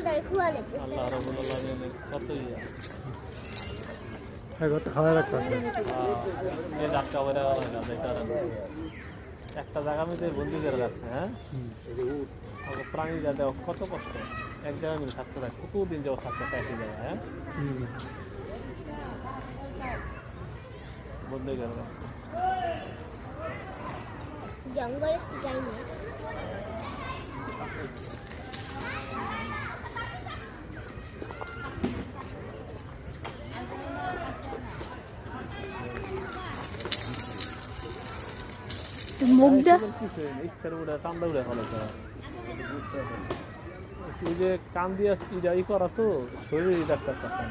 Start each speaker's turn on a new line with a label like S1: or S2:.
S1: আল্লাহ রাব্বুল আলামিনের কত ইয়া
S2: কত খাওয়া রাখতে
S1: এই যাত্রা করে না যেটা একটা জায়গা মধ্যে বন্দি করে রাখছে হ্যাঁ প্রাণী যাতে কত কষ্ট এক জায়গায় মিলে থাকতে থাকে কতদিন যাও থাকতে একই জায়গায় হ্যাঁ বন্দি করে রাখছে
S3: জঙ্গলে যাইনি
S2: মুখটা
S1: ইচ্ছার উড়ে কান্দা উড়ে ফেলে তুই যে কান দিয়ে ই করা তো শরীর ডাক্তার কাছে